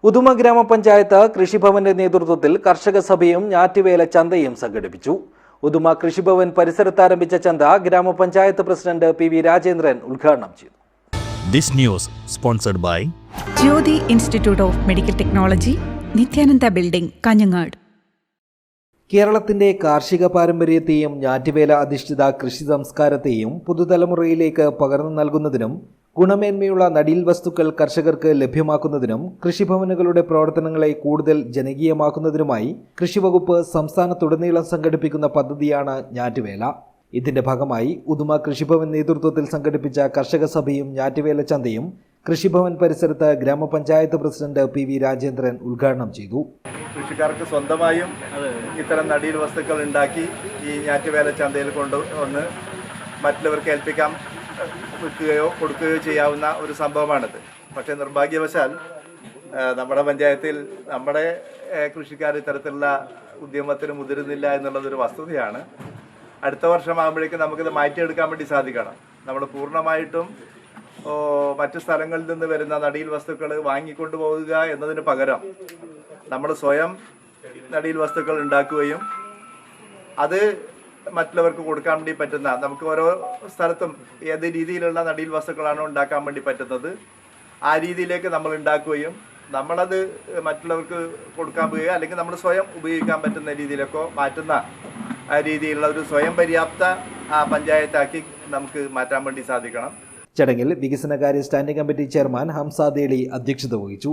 ഉദുമ ഗ്രാമപഞ്ചായത്ത് കൃഷിഭവന്റെ നേതൃത്വത്തിൽ കർഷക സഭയും ഞാറ്റുവേല ചന്തയും സംഘടിപ്പിച്ചു. ഉദുമ കൃഷിഭവൻ പരിസരത്ത് ആരംഭിച്ച ചന്ത ഗ്രാമപഞ്ചായത്ത് പ്രസിഡന്റ് പി വി രാജേന്ദ്രൻ ഉദ്ഘാടനം ചെയ്തു. This news sponsored by Jyoti Institute of Medical Technology, Nityananda Building, Kanjangad. കേരളത്തിന്റെ കാർഷിക പാരമ്പര്യത്തെയും ഞാറ്റുവേല അധിഷ്ഠിത കൃഷി സംസ്കാരത്തെയും പുതുതലമുറയിലേക്ക് പകർന്നു നൽകുന്നതിനും ഗുണമേന്മയുള്ള നടീൽ വസ്തുക്കൾ കർഷകർക്ക് ലഭ്യമാക്കുന്നതിനും കൃഷിഭവനുകളുടെ പ്രവർത്തനങ്ങളെ കൂടുതൽ ജനകീയമാക്കുന്നതിനുമായി കൃഷിവകുപ്പ് സംസ്ഥാനത്തുടനീളം സംഘടിപ്പിക്കുന്ന പദ്ധതിയാണ് ഞാറ്റുവേല. ഇതിന്റെ ഭാഗമായി ഉദുമ കൃഷിഭവൻ നേതൃത്വത്തിൽ സംഘടിപ്പിച്ച കർഷക സഭയും ഞാറ്റുവേല ചന്തയും കൃഷിഭവൻ പരിസരത്ത് ഗ്രാമപഞ്ചായത്ത് പ്രസിഡന്റ് പി വി രാജേന്ദ്രൻ ഉദ്ഘാടനം ചെയ്തു. കൃഷിക്കാർക്ക് സ്വന്തമായും ഇത്തരം നടീൽ വസ്തുക്കൾ ഉണ്ടാക്കി ഈ ഞാറ്റുവേല ചന്തയിൽ കൊണ്ടുവന്ന് മറ്റുള്ളവർക്ക് ഏൽപ്പിക്കാൻ വിൽക്കുകയോ കൊടുക്കുകയോ ചെയ്യാവുന്ന ഒരു സംഭവമാണിത്. പക്ഷേ നിർഭാഗ്യവശാൽ നമ്മുടെ പഞ്ചായത്തിൽ നമ്മുടെ കൃഷിക്കാർ ഇത്തരത്തിലുള്ള ഉദ്യമത്തിന് മുതിരുന്നില്ല എന്നുള്ളതൊരു വസ്തുതയാണ്. അടുത്ത വർഷമാകുമ്പോഴേക്കും നമുക്കിത് മാറ്റിയെടുക്കാൻ വേണ്ടി സാധിക്കണം. നമ്മൾ പൂർണ്ണമായിട്ടും മറ്റു സ്ഥലങ്ങളിൽ നിന്ന് വരുന്ന നടീൽ വസ്തുക്കൾ വാങ്ങിക്കൊണ്ടു പോവുക എന്നതിന് പകരം നമ്മൾ സ്വയം നടീൽ വസ്തുക്കൾ ഉണ്ടാക്കുകയും അത് മറ്റുള്ളവർക്ക് കൊടുക്കാൻ വേണ്ടി പറ്റുന്ന, നമുക്ക് ഓരോ സ്ഥലത്തും ഏത് രീതിയിലുള്ള നടീൽ വസ്തുക്കളാണോ ഉണ്ടാക്കാൻ വേണ്ടി പറ്റുന്നത് ആ രീതിയിലേക്ക് നമ്മൾ ഉണ്ടാക്കുകയും നമ്മളത് മറ്റുള്ളവർക്ക് കൊടുക്കാൻ പോവുകയോ അല്ലെങ്കിൽ നമ്മൾ സ്വയം ഉപയോഗിക്കാൻ പറ്റുന്ന രീതിയിലൊക്കെ മാറ്റുന്ന ആ രീതിയിലുള്ള ഒരു സ്വയം പര്യാപ്ത പഞ്ചായത്താക്കി നമുക്ക് മാറ്റാൻ വേണ്ടി സാധിക്കണം. ചടങ്ങിൽ വികസനകാര്യ സ്റ്റാൻഡിംഗ് കമ്മിറ്റി ചെയർമാൻ ഹംസാദേളി അധ്യക്ഷത വഹിച്ചു.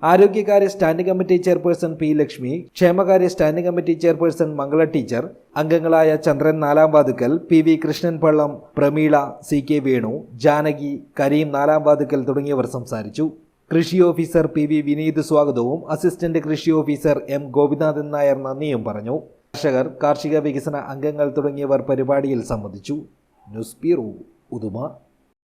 ആരോഗ്യകാര്യ standing committee chairperson P Lakshmi, ക്ഷേമകാര്യ standing committee chairperson Mangala teacher, അംഗങ്ങളായ Chandran Nalamvathukkal, P V Krishnan Pallam, Prameela, C K Venu, Janaki, Kareem Nalamvathukkal തുടങ്ങിയവർ സംസാരിച്ചു. കൃഷി ഓഫീസർ പി വി വിനീത് സ്വാഗതവും അസിസ്റ്റന്റ് കൃഷി ഓഫീസർ എം ഗോപിനാഥൻ നായർ നന്ദിയും പറഞ്ഞു. കർഷകർ, കാർഷിക വികസന അംഗങ്ങൾ തുടങ്ങിയവർ പരിപാടിയിൽ സംബന്ധിച്ചു. News bureau, Uduma.